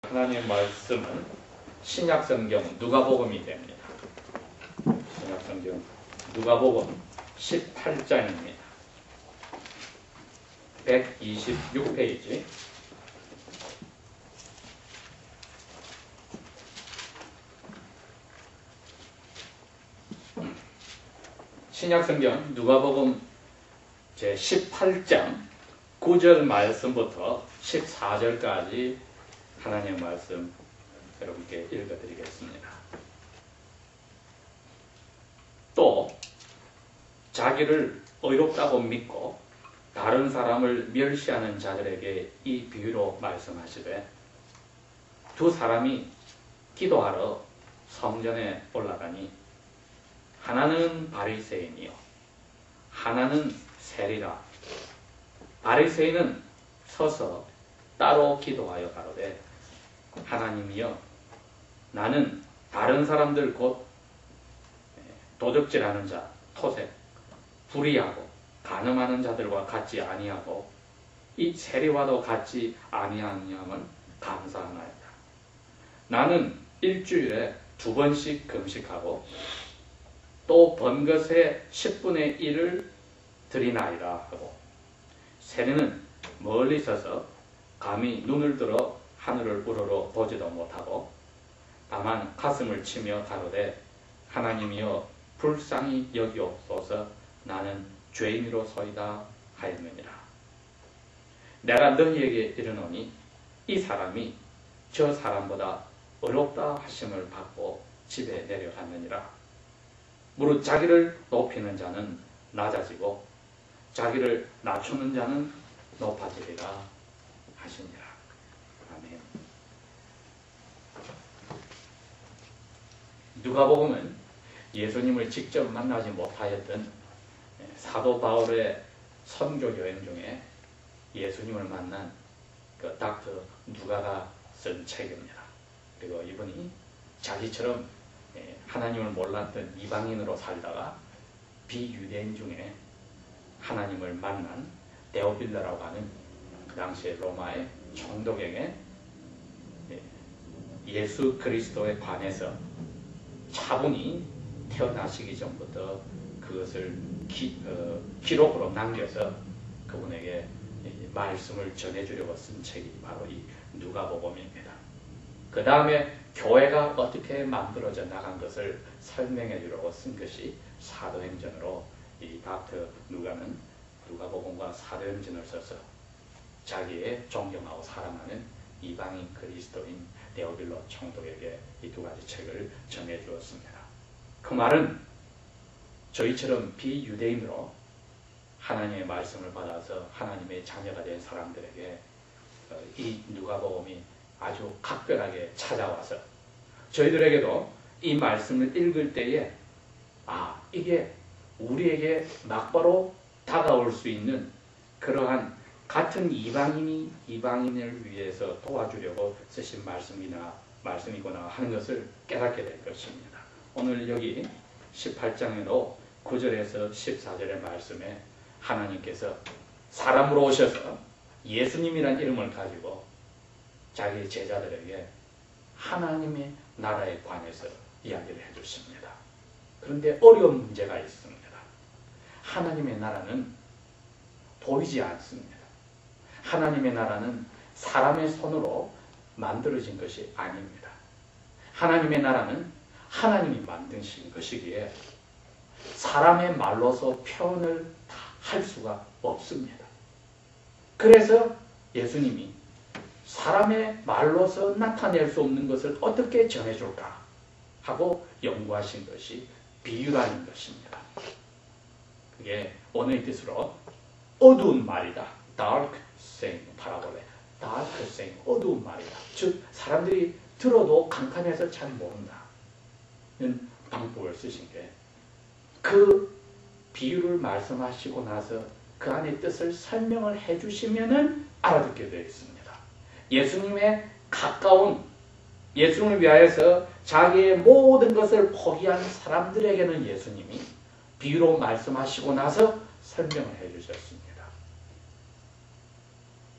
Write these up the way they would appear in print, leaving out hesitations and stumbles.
하나님의 말씀은 신약성경 누가복음이 됩니다. 신약성경 누가복음 18장입니다. 126페이지. 신약성경 누가복음 제18장 9절 말씀부터 14절까지 하나님의 말씀 여러분께 읽어드리겠습니다. 또 자기를 의롭다고 믿고 다른 사람을 멸시하는 자들에게 이 비유로 말씀하시되, 두 사람이 기도하러 성전에 올라가니 하나는 바리새인이요 하나는 세리라. 바리새인은 서서 따로 기도하여 가로되, 하나님이여, 나는 다른 사람들 곧 도적질하는 자, 토색, 불의하고 간음하는 자들과 같지 아니하고 이 세리와도 같지 아니하냐면 감사하나이다. 나는 일주일에 2번씩 금식하고 또 번 것의 10분의 1을 드리나이다 하고, 세리는 멀리 서서 감히 눈을 들어 하늘을 우러러 보지도 못하고 다만 가슴을 치며 가로되, 하나님이여 불쌍히 여기옵소서, 나는 죄인으로소이다 하였느니라. 내가 너희에게 이르노니 이 사람이 저 사람보다 의롭다 하심을 받고 집에 내려갔느니라. 무릇 자기를 높이는 자는 낮아지고 자기를 낮추는 자는 높아지리라 하시니라. 아멘. 누가복음은 예수님을 직접 만나지 못하였던 사도 바울의 선교 여행 중에 예수님을 만난 그 닥터 누가가 쓴 책입니다. 그리고 이분이 자기처럼 하나님을 몰랐던 이방인으로 살다가 비유대인 중에 하나님을 만난 데오빌라라고 하는 그 당시에 로마의 총독에게 예수 그리스도에 관해서 차분히 태어나시기 전부터 그것을 기록으로 남겨서 그분에게 말씀을 전해주려고 쓴 책이 바로 이 누가복음입니다. 그 다음에 교회가 어떻게 만들어져 나간 것을 설명해 주려고 쓴 것이 사도행전으로, 이 닥터 누가는 누가복음과 사도행전을 써서 자기의 존경하고 사랑하는 이방인 그리스도인 데오빌로 총독에게 이 두 가지 책을 전해 주었습니다. 그 말은 저희처럼 비유대인으로 하나님의 말씀을 받아서 하나님의 자녀가 된 사람들에게 이 누가복음이 아주 각별하게 찾아와서 저희들에게도 이 말씀을 읽을 때에 이게 우리에게 막바로 다가올 수 있는 그러한 같은 이방인이 이방인을 위해서 도와주려고 쓰신 말씀이구나 하는 것을 깨닫게 될 것입니다. 오늘 여기 18장에도 9절에서 14절의 말씀에 하나님께서 사람으로 오셔서 예수님이란 이름을 가지고 자기 제자들에게 하나님의 나라에 관해서 이야기를 해주십니다. 그런데 어려운 문제가 있습니다. 하나님의 나라는 보이지 않습니다. 하나님의 나라는 사람의 손으로 만들어진 것이 아닙니다. 하나님의 나라는 하나님이 만드신 것이기에 사람의 말로서 표현을 할 수가 없습니다. 그래서 예수님이 사람의 말로서 나타낼 수 없는 것을 어떻게 전해줄까 하고 연구하신 것이 비유라는 것입니다. 그게 원어의 뜻으로 어두운 말이다. dark saying, 파라볼에 dark saying, 어두운 말이다. 즉 사람들이 들어도 캄캄해서 잘 모른다는 방법을 쓰신 게, 그 비유를 말씀하시고 나서 그 안의 뜻을 설명을 해주시면은 알아듣게 되어 있습니다. 예수님의 가까운, 예수님을 위하여서 자기의 모든 것을 포기한 사람들에게는 예수님이 비유로 말씀하시고 나서 설명을 해주셨습니다.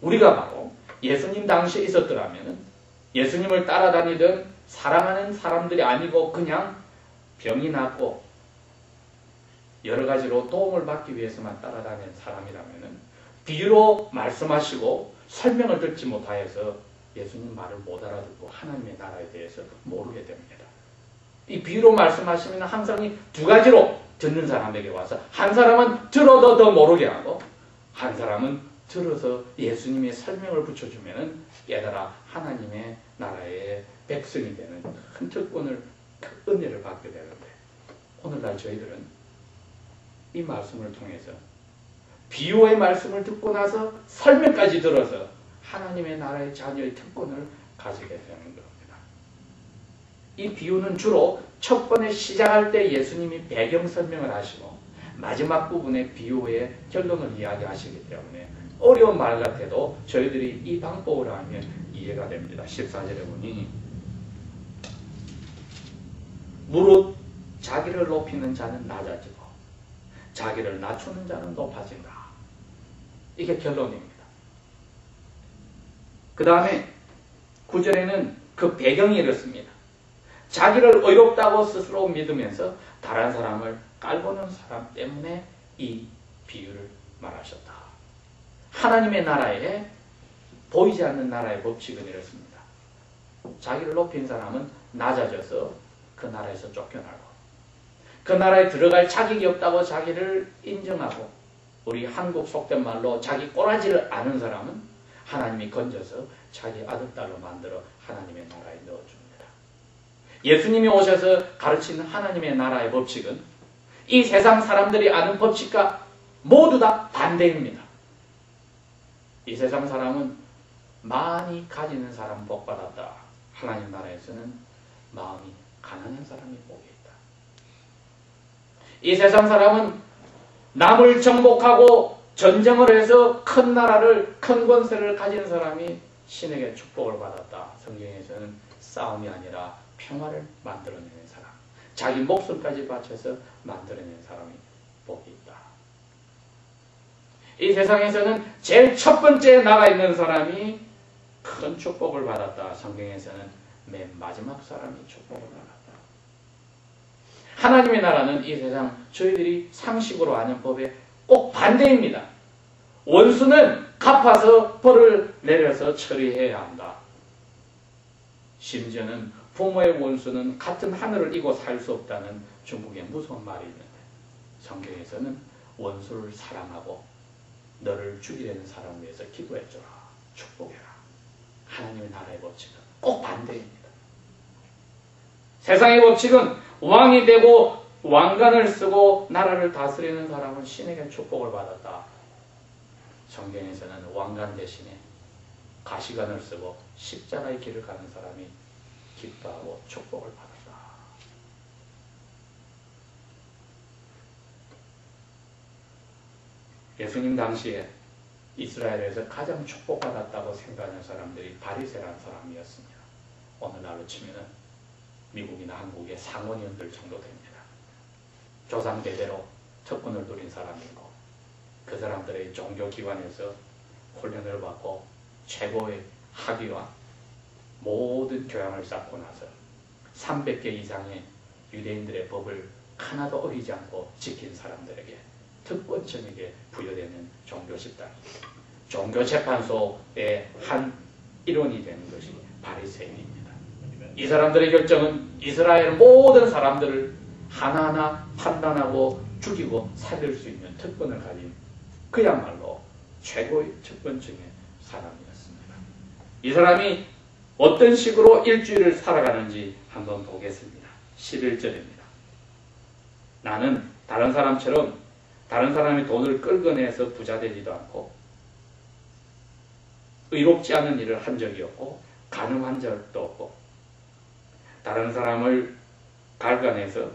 우리가 바로 예수님 당시에 있었더라면 예수님을 따라다니던 사랑하는 사람들이 아니고 그냥 병이 났고 여러 가지로 도움을 받기 위해서만 따라다니는 사람이라면 비유로 말씀하시고 설명을 듣지 못하여서 예수님 말을 못 알아듣고 하나님의 나라에 대해서 모르게 됩니다. 이 비유로 말씀하시면 항상 이 두 가지로 듣는 사람에게 와서 한 사람은 들어도 더 모르게 하고 한 사람은 들어서 예수님의 설명을 붙여주면 깨달아 하나님의 나라의 백성이 되는 큰 특권을, 그 은혜를 받게 되는데 오늘날 저희들은 이 말씀을 통해서 비유의 말씀을 듣고 나서 설명까지 들어서 하나님의 나라의 자녀의 특권을 가지게 되는 겁니다. 이 비유는 주로 첫 번에 시작할 때 예수님이 배경 설명을 하시고 마지막 부분에 비유의 결론을 이야기하시기 때문에 어려운 말 같아도 저희들이 이 방법으로 하면 이해가 됩니다. 14절에 보니 무릇 자기를 높이는 자는 낮아지고 자기를 낮추는 자는 높아진다. 이게 결론입니다. 그 다음에 9절에는 그 배경이 이렇습니다. 자기를 의롭다고 스스로 믿으면서 다른 사람을 깔보는 사람 때문에 이 비유를 말하셨다. 하나님의 나라에 보이지 않는 나라의 법칙은 이렇습니다. 자기를 높인 사람은 낮아져서 그 나라에서 쫓겨나고 그 나라에 들어갈 자격이 없다고 자기를 인정하고 우리 한국 속된 말로 자기 꼬라지를 아는 사람은 하나님이 건져서 자기 아들, 딸로 만들어 하나님의 나라에 넣어줍니다. 예수님이 오셔서 가르치는 하나님의 나라의 법칙은 이 세상 사람들이 아는 법칙과 모두 다 반대입니다. 이 세상 사람은 많이 가지는 사람 복 받았다. 하나님 나라에서는 마음이 가난한 사람이 복이 있다. 이 세상 사람은 남을 정복하고 전쟁을 해서 큰 나라를, 큰 권세를 가진 사람이 신에게 축복을 받았다. 성경에서는 싸움이 아니라 평화를 만들어내는 사람, 자기 목숨까지 바쳐서 만들어내는 사람이 복이 있다. 이 세상에서는 제일 첫 번째에 나가 있는 사람이 큰 축복을 받았다. 성경에서는 맨 마지막 사람이 축복을 받았다. 하나님의 나라는 이 세상 저희들이 상식으로 아는 법에 꼭 반대입니다. 원수는 갚아서 벌을 내려서 처리해야 한다. 심지어는 부모의 원수는 같은 하늘을 이고 살 수 없다는 중국의 무서운 말이 있는데 성경에서는 원수를 사랑하고 너를 죽이려는 사람을 위해서 기도해줘라. 축복해라. 하나님의 나라의 법칙은 꼭 반대입니다. 세상의 법칙은 왕이 되고 왕관을 쓰고 나라를 다스리는 사람은 신에게 축복을 받았다. 성경에서는 왕관 대신에 가시관을 쓰고 십자가의 길을 가는 사람이 기뻐하고 축복을 받았다. 예수님 당시에 이스라엘에서 가장 축복받았다고 생각하는 사람들이 바리새라는 사람이었습니다. 오늘날로 치면은 미국이나 한국의 상원의원들 정도 됩니다. 조상 대대로 특권을 누린 사람이고 그 사람들의 종교기관에서 훈련을 받고 최고의 학위와 모든 교양을 쌓고 나서 300개 이상의 유대인들의 법을 하나도 어기지 않고 지킨 사람들에게 특권층에게 부여되는 종교집단, 종교재판소의 한 일원이 되는 것이 바리새인입니다. 이 사람들의 결정은 이스라엘 모든 사람들을 하나하나 판단하고 죽이고 살릴 수 있는 특권을 가진 그야말로 최고의 특권층의 사람이었습니다. 이 사람이 어떤 식으로 일주일을 살아가는지 한번 보겠습니다. 11절입니다. 나는 다른 사람처럼 다른 사람의 돈을 끌어내서 부자 되지도 않고 의롭지 않은 일을 한 적이 없고 간음한 적도 없고 다른 사람을 갈가내서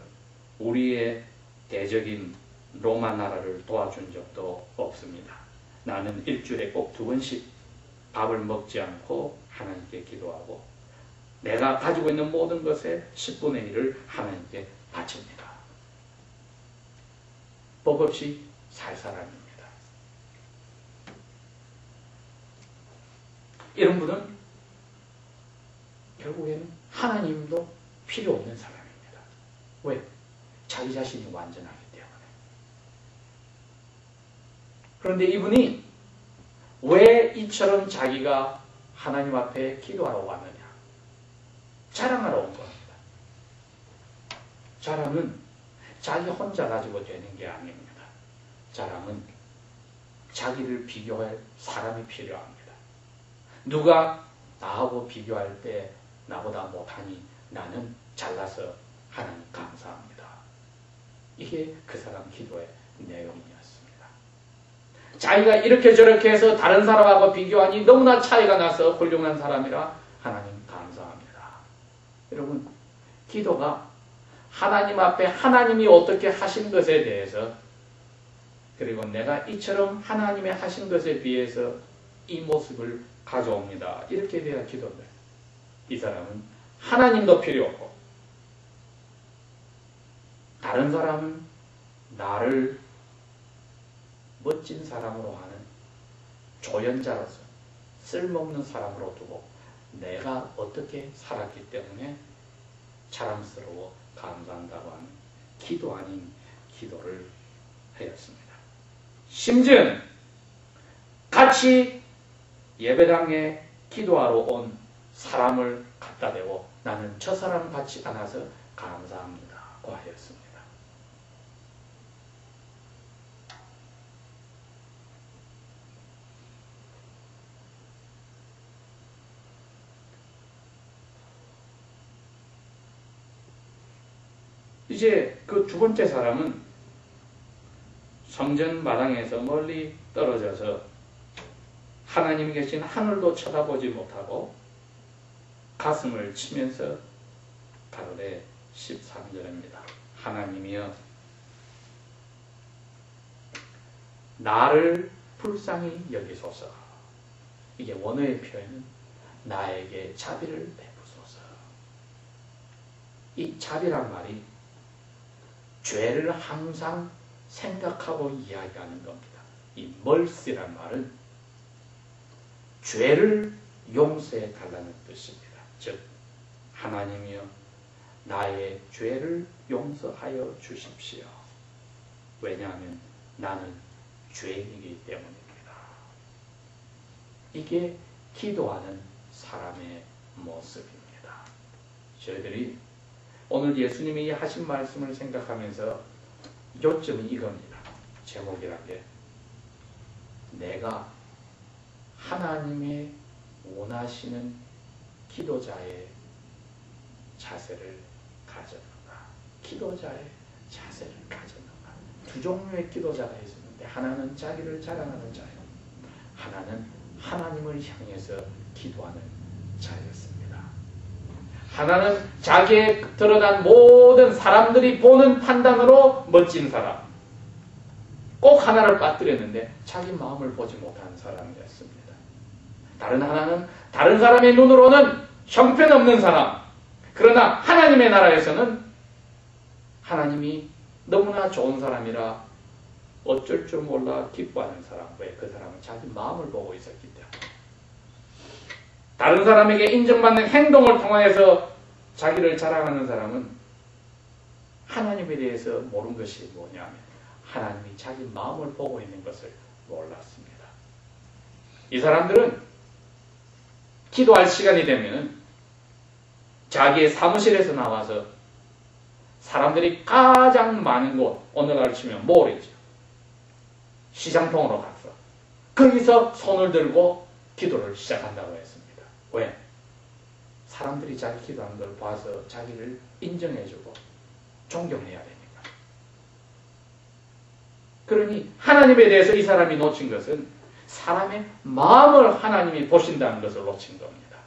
우리의 대적인 로마 나라를 도와준 적도 없습니다. 나는 일주일에 꼭 2번씩 밥을 먹지 않고 하나님께 기도하고 내가 가지고 있는 모든 것의 10분의 1을 하나님께 바칩니다. 법 없이 살 사람입니다. 이런 분은 결국에는 하나님도 필요 없는 사람입니다. 왜? 자기 자신이 완전하기 때문에. 그런데 이분이 왜 이처럼 자기가 하나님 앞에 기도하러 왔느냐? 자랑하러 온 겁니다. 자랑은 자기 혼자 가지고 되는 게 아닙니다. 자랑은 자기를 비교할 사람이 필요합니다. 누가 나하고 비교할 때 나보다 못하니 나는 잘나서 하나님 감사합니다. 이게 그 사람 기도의 내용이었습니다. 자기가 이렇게 저렇게 해서 다른 사람하고 비교하니 너무나 차이가 나서 훌륭한 사람이라 하나님 감사합니다. 여러분, 기도가 하나님 앞에 하나님이 어떻게 하신 것에 대해서, 그리고 내가 이처럼 하나님의 하신 것에 비해서 이 모습을 가져옵니다. 이렇게 돼야 기도인데, 이 사람은 하나님도 필요 없고 다른 사람은 나를 멋진 사람으로 하는 조연자로서 쓸모없는 사람으로 두고 내가 어떻게 살았기 때문에 자랑스러워 감사한다고 하는 기도 아닌 기도를 하였습니다. 심지어 같이 예배당에 기도하러 온 사람을 갖다 대고 나는 저 사람 같지 않아서 감사합니다고 하였습니다. 이제 그 두 번째 사람은 성전 마당에서 멀리 떨어져서 하나님이 계신 하늘도 쳐다보지 못하고 가슴을 치면서 가로되 13절입니다. 하나님이여 나를 불쌍히 여기소서. 이게 원어의 표현은 나에게 자비를 베푸소서. 이 자비란 말이 죄를 항상 생각하고 이야기하는 겁니다. 이 mercy란 말은 죄를 용서해 달라는 뜻입니다. 즉 하나님이여 나의 죄를 용서하여 주십시오. 왜냐하면 나는 죄인이기 때문입니다. 이게 기도하는 사람의 모습입니다. 저희들이 오늘 예수님이 하신 말씀을 생각하면서 요점이 이겁니다. 제목이란 게 내가 하나님의 원하시는 기도자의 자세를 가졌는가? 기도자의 자세를 가졌는가? 두 종류의 기도자가 있었는데 하나는 자기를 자랑하는 자요. 하나는 하나님을 향해서 기도하는 자였습니다. 하나는 자기의 드러난 모든 사람들이 보는 판단으로 멋진 사람. 꼭 하나를 빠뜨렸는데 자기 마음을 보지 못한 사람이었습니다. 다른 하나는 다른 사람의 눈으로는 형편없는 사람. 그러나 하나님의 나라에서는 하나님이 너무나 좋은 사람이라 어쩔 줄 몰라 기뻐하는 사람. 왜? 그 사람은 자기 마음을 보고 있었기 때문에. 다른 사람에게 인정받는 행동을 통하여서 자기를 자랑하는 사람은 하나님에 대해서 모르는 것이 뭐냐면 하나님이 자기 마음을 보고 있는 것을 몰랐습니다. 이 사람들은 기도할 시간이 되면 자기의 사무실에서 나와서 사람들이 가장 많은 곳, 오늘날 치면 몰이죠. 시장통으로 가서 거기서 손을 들고 기도를 시작한다고 했습니다. 왜? 사람들이 자기 기도하는 걸 봐서 자기를 인정해주고 존경해야 되니까. 그러니 하나님에 대해서 이 사람이 놓친 것은 사람의 마음을 하나님이 보신다는 것을 놓친 겁니다.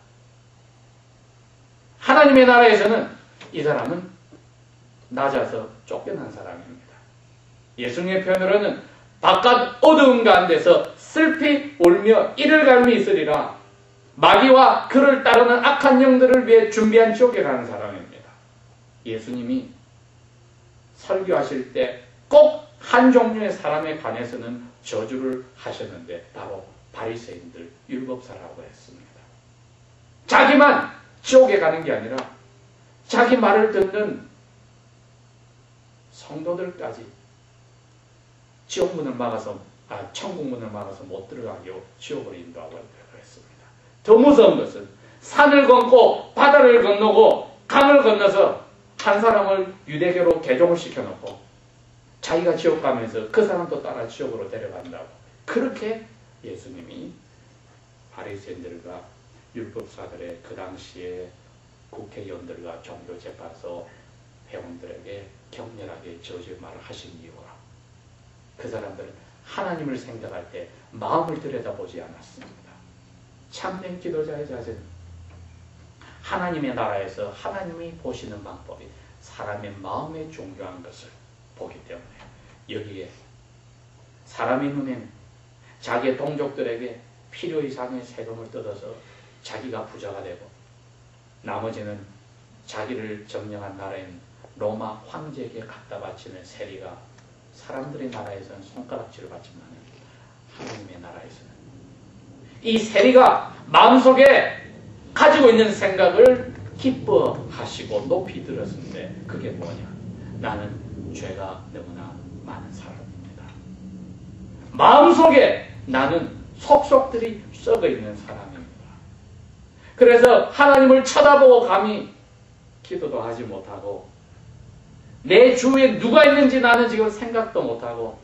하나님의 나라에서는 이 사람은 낮아서 쫓겨난 사람입니다. 예수님의 표현으로는 바깥 어두운 가운데서 슬피 울며 이를 갈미 있으리라. 마귀와 그를 따르는 악한 영들을 위해 준비한 지옥에 가는 사람입니다. 예수님이 설교하실 때 꼭 한 종류의 사람에 관해서는 저주를 하셨는데 바로 바리새인들 율법사라고 했습니다. 자기만 지옥에 가는 게 아니라 자기 말을 듣는 성도들까지 천국 문을 막아서 못 들어가게 지옥으로 인도하고 그랬습니다. 더 무서운 것은 산을 건고 바다를 건너고 강을 건너서 한 사람을 유대교로 개종을 시켜놓고 자기가 지옥 가면서 그 사람도 따라 지옥으로 데려간다고. 그렇게 예수님이 바리새인들과 율법사들의 그 당시에 국회의원들과 종교재판소 회원들에게 격렬하게 저주의 말을 하신 이유가 그 사람들은 하나님을 생각할 때 마음을 들여다보지 않았습니다. 참된 기도자의 자세는 하나님의 나라에서 하나님이 보시는 방법이 사람의 마음에 중요한 것을 보기 때문에 여기에 사람의 눈에는 자기의 동족들에게 필요 이상의 세금을 뜯어서 자기가 부자가 되고 나머지는 자기를 점령한 나라인 로마 황제에게 갖다 바치는 세리가 사람들의 나라에서는 손가락질을 받지만 하나님의 나라에서는 이 세리가 마음속에 가지고 있는 생각을 기뻐하시고 높이 들었는데 그게 뭐냐? 나는 죄가 너무나 많은 사람입니다. 마음속에 나는 속속들이 썩어 있는 사람입니다. 그래서 하나님을 쳐다보고 감히 기도도 하지 못하고 내 주위에 누가 있는지 나는 지금 생각도 못하고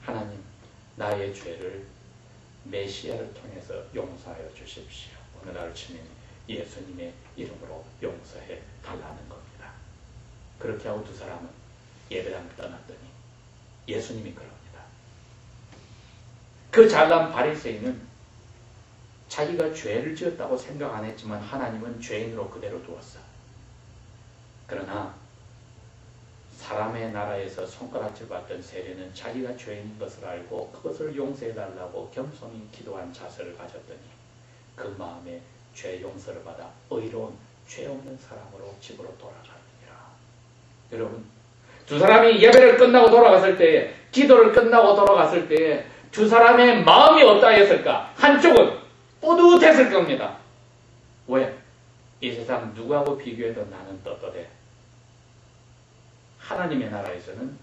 하나님 나의 죄를 메시아를 통해서 용서하여 주십시오. 오늘 아침에 예수님의 이름으로 용서해 달라는 겁니다. 그렇게 하고 두 사람은 예배당을 떠났더니 예수님이 그럽니다. 그 잘난 바리새인은 자기가 죄를 지었다고 생각 안 했지만 하나님은 죄인으로 그대로 두었어. 그러나 사람의 나라에서 손가락질 받던 세리는 자기가 죄인인 것을 알고 그것을 용서해달라고 겸손히 기도한 자세를 가졌더니 그 마음에 죄 용서를 받아 의로운 죄 없는 사람으로 집으로 돌아가느니라. 여러분, 두 사람이 예배를 끝나고 돌아갔을 때에, 기도를 끝나고 돌아갔을 때에 두 사람의 마음이 어떠했을까? 한쪽은 뿌듯했을 겁니다. 왜? 이 세상 누구하고 비교해도 나는 떳떳해. 하나님의 나라에서는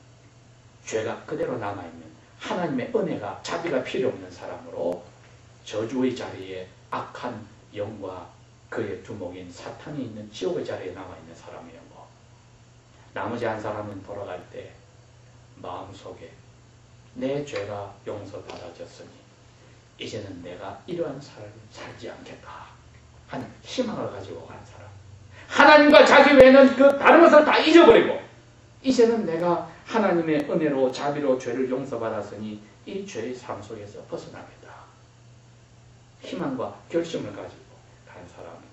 죄가 그대로 남아있는 하나님의 은혜가 자비가 필요 없는 사람으로 저주의 자리에 악한 영과 그의 두목인 사탄이 있는 지옥의 자리에 남아있는 사람이었고 나머지 한 사람은 돌아갈 때 마음속에 내 죄가 용서받아졌으니 이제는 내가 이러한 삶을 살지 않겠다 하는 희망을 가지고 간 사람. 하나님과 자기 외에는 그 다른 것을 다 잊어버리고 이제는 내가 하나님의 은혜로 자비로 죄를 용서받았으니 이 죄의 삶 속에서 벗어나겠다. 희망과 결심을 가지고 간 사람입니다.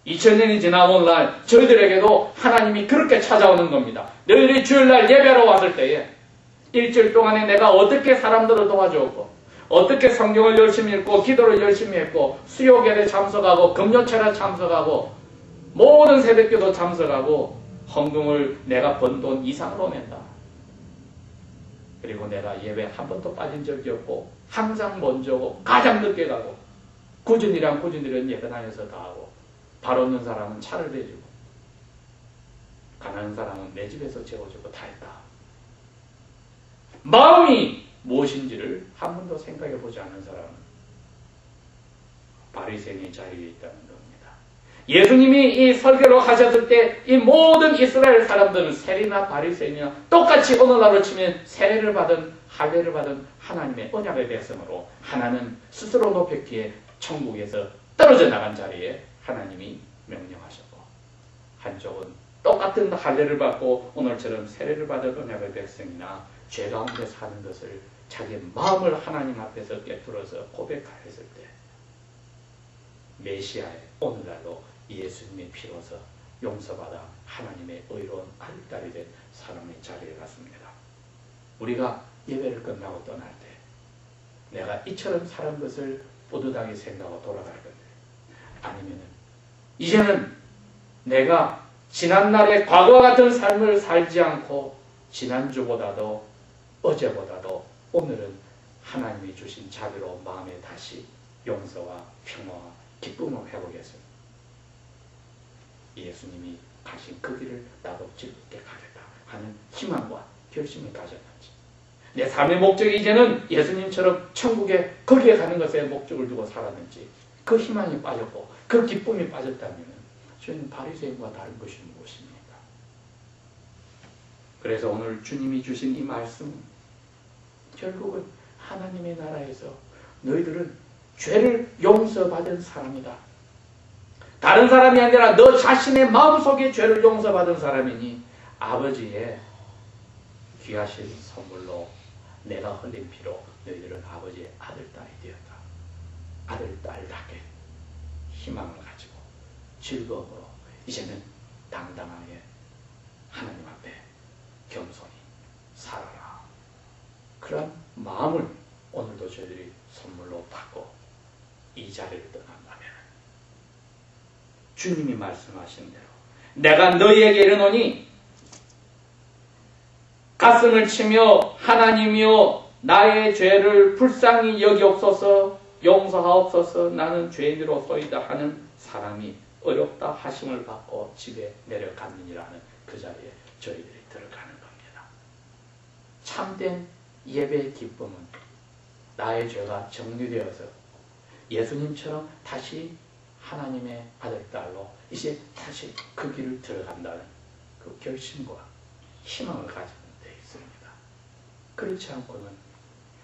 2000년이 지나고 오늘날 저희들에게도 하나님이 그렇게 찾아오는 겁니다. 너희들이 주일날 예배하러 왔을 때에 일주일 동안에 내가 어떻게 사람들을 도와주었고 어떻게 성경을 열심히 읽고 기도를 열심히 했고 수요일에 참석하고 금요철에 참석하고 모든 새벽기도 참석하고 헌금을 내가 번 돈 이상으로 낸다. 그리고 내가 예배 한 번도 빠진 적이 없고 항상 먼저 오고 가장 늦게 가고 꾸준히란 예배당에서 다 하고 발 없는 사람은 차를 대주고 가난한 사람은 내 집에서 재워주고 다 했다. 마음이 무엇인지를 한 번도 생각해 보지 않은 사람은 바리새인의 자리에 있다는 겁니다. 예수님이 이 설교를 하셨을 때 이 모든 이스라엘 사람들은 세리나 바리새인이나 똑같이 오늘날로 치면 세례를 받은 할례를 받은 하나님의 언약의 백성으로 하나는 스스로 높였기에 천국에서 떨어져 나간 자리에 하나님이 명령하셨고 한쪽은 똑같은 할례를 받고 오늘처럼 세례를 받은 언약의 백성이나 죄 가운데 사는 것을 자기 마음을 하나님 앞에서 깨뚫어서 고백하였을 때 메시아의 오늘날로 예수님의 피로서 용서받아 하나님의 의로운 아들딸이 된 사람의 자리에 갔습니다. 우리가 예배를 끝나고 떠날 때 내가 이처럼 사는 것을 뿌듯하게 생각하고 돌아갈 건데 아니면은 이제는 내가 지난날의 과거와 같은 삶을 살지 않고 지난주보다도 어제보다도 오늘은 하나님이 주신 자비로 마음에 다시 용서와 평화와 기쁨을 회복해서 예수님이 가신 그 길을 나도 즐겁게 가겠다 하는 희망과 결심을 가졌는지, 내 삶의 목적이 이제는 예수님처럼 천국에 거기에 가는 것에 목적을 두고 살았는지, 그 희망이 빠졌고 그 기쁨이 빠졌다면 저희는 바리새인과 다른 것이 무엇입니까? 그래서 오늘 주님이 주신 이 말씀은 결국은 하나님의 나라에서 너희들은 죄를 용서받은 사람이다. 다른 사람이 아니라 너 자신의 마음속에 죄를 용서받은 사람이니 아버지의 귀하신 선물로 내가 흘린 피로 너희들은 아버지의 아들, 딸이 되었다. 아들, 딸답게 희망을 가지고 즐거움으로 이제는 당당하게 하나님 앞에 겸손히 살아라. 그런 마음을 오늘도 저희들이 선물로 받고 이 자리를 떠난다면 주님이 말씀하신 대로 내가 너희에게 이르노니 가슴을 치며 하나님이여 나의 죄를 불쌍히 여기옵소서 용서하옵소서 나는 죄인으로소이다 하는 사람이 어렵다 하심을 받고 집에 내려갔느니라는 그 자리에 저희들이 들어가는 겁니다. 참된 예배의 기쁨은 나의 죄가 정리되어서 예수님처럼 다시 하나님의 아들, 딸로 이제 다시 그 길을 들어간다는 그 결심과 희망을 가지는 데 있습니다. 그렇지 않고는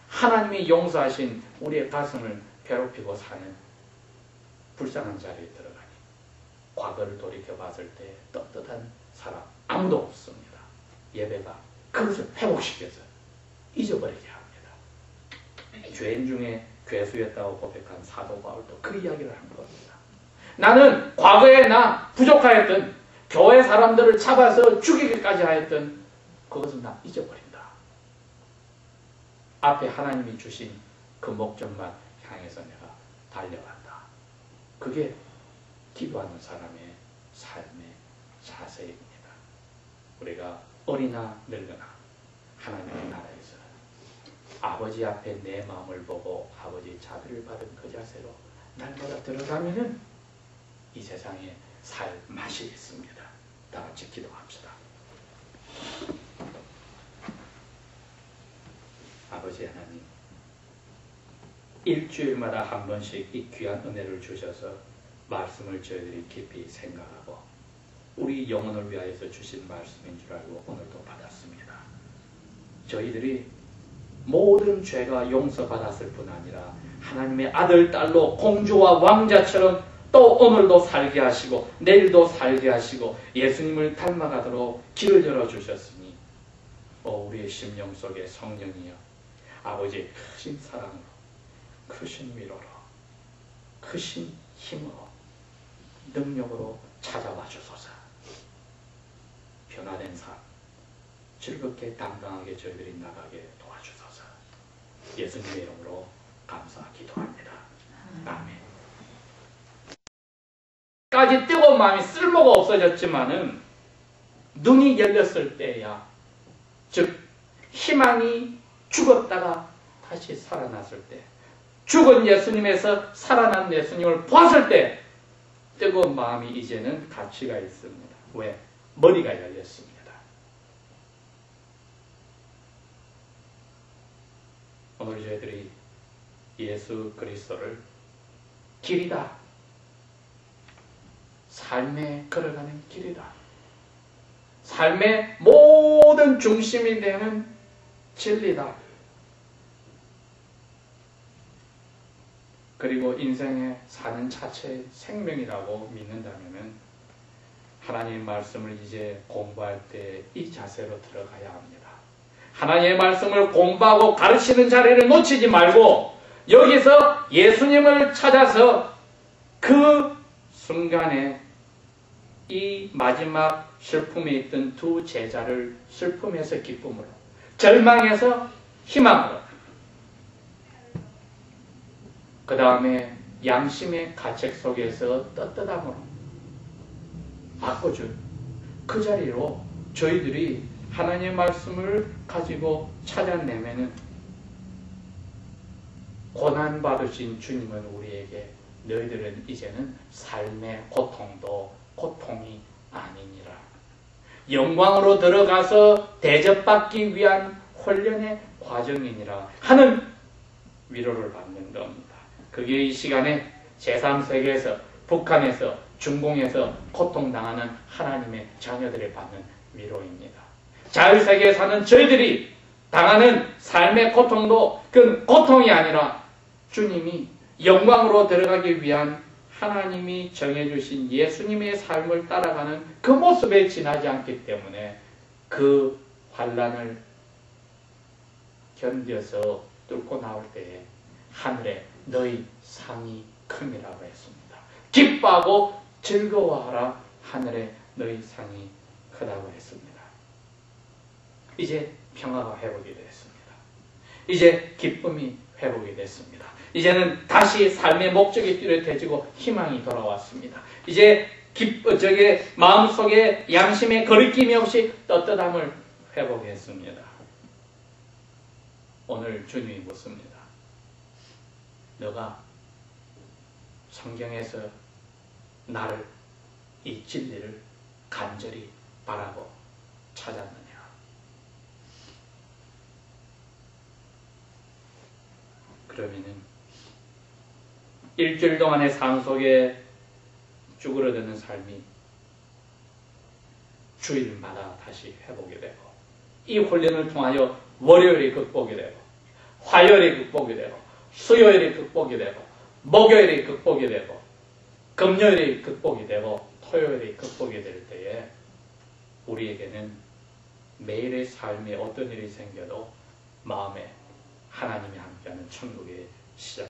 하나님이 용서하신 우리의 가슴을 괴롭히고 사는 불쌍한 자리에 들어가니 과거를 돌이켜봤을 때 떳떳한 사람 아무도 없습니다. 예배가 그것을 회복시켜서 잊어버리게 합니다. 죄인 중에 괴수였다고 고백한 사도 바울도 그 이야기를 한 겁니다. 나는 과거에 나 부족하였던 교회 사람들을 잡아서 죽이기까지 하였던 그것은 나 잊어버린다. 앞에 하나님이 주신 그 목적만 향해서 내가 달려간다. 그게 기도하는 사람의 삶의 자세입니다. 우리가 어리나 늙으나 하나님의 나라에서 아버지 앞에 내 마음을 보고 아버지 자비를 받은 그 자세로 날마다 들어가면은 이 세상에 살 맛이 있습니다. 다 같이 기도합시다. 아버지 하나님, 일주일마다 한 번씩 이 귀한 은혜를 주셔서 말씀을 저희들이 깊이 생각하고 우리 영혼을 위하여서 주신 말씀인 줄 알고 오늘도 받았습니다. 저희들이 모든 죄가 용서받았을 뿐 아니라 하나님의 아들, 딸로 공주와 왕자처럼 또 오늘도 살게 하시고 내일도 살게 하시고 예수님을 닮아가도록 길을 열어주셨으니 우리의 심령 속에 성령이여 아버지의 크신 사랑으로 크신 위로로 크신 힘으로 능력으로 찾아와 주소서. 변화된 삶 즐겁게 당당하게 저희들이 나가게 도와주소서. 예수님의 이름으로 감사 기도합니다. 아멘. 까지 뜨거운 마음이 쓸모가 없어졌지만은 눈이 열렸을 때야, 즉 희망이 죽었다가 다시 살아났을 때, 죽은 예수님에서 살아난 예수님을 보았을 때 뜨거운 마음이 이제는 가치가 있습니다. 왜? 머리가 열렸습니다. 오늘 저희들이 예수 그리스도를 길이다, 삶에 걸어가는 길이다, 삶의 모든 중심이 되는 진리다, 그리고 인생에 사는 자체의 생명이라고 믿는다면 하나님의 말씀을 이제 공부할 때 이 자세로 들어가야 합니다. 하나님의 말씀을 공부하고 가르치는 자리를 놓치지 말고 여기서 예수님을 찾아서 그 순간에 이 마지막 슬픔에 있던 두 제자를 슬픔에서 기쁨으로, 절망에서 희망으로, 그 다음에 양심의 가책 속에서 떳떳함으로 바꿔준 그 자리로 저희들이 하나님의 말씀을 가지고 찾아내면은 고난받으신 주님은 우리에게 너희들은 이제는 삶의 고통도 고통이 아니니라. 영광으로 들어가서 대접받기 위한 훈련의 과정이니라 하는 위로를 받는 겁니다. 그게 이 시간에 제3세계에서 북한에서 중공에서 고통당하는 하나님의 자녀들이 받는 위로입니다. 자유세계에 사는 저희들이 당하는 삶의 고통도 그건 고통이 아니라 주님이 영광으로 들어가기 위한 하나님이 정해주신 예수님의 삶을 따라가는 그 모습에 지나지 않기 때문에 그 환난을 견뎌서 뚫고 나올 때에 하늘에 너희 상이 큼이라고 했습니다. 기뻐하고 즐거워하라. 하늘에 너희 상이 크다고 했습니다. 이제 평화가 회복이 되었습니다. 이제 기쁨이 회복이 됐습니다. 이제는 다시 삶의 목적이 뚜렷해지고 희망이 돌아왔습니다. 이제 마음속에 양심의 거리낌이 없이 떳떳함을 회복했습니다. 오늘 주님이 묻습니다. 너가 성경에서 나를, 이 진리를 간절히 바라고 찾았느냐? 그러면은 일주일 동안의 삶 속에 쭈그러드는 삶이 주일마다 다시 회복이 되고, 이 훈련을 통하여 월요일이 극복이 되고, 화요일이 극복이 되고, 수요일이 극복이 되고, 목요일이 극복이 되고, 금요일이 극복이 되고, 토요일이 극복이 될 때에 우리에게는 매일의 삶에 어떤 일이 생겨도 마음에 하나님이 함께하는 천국의 시작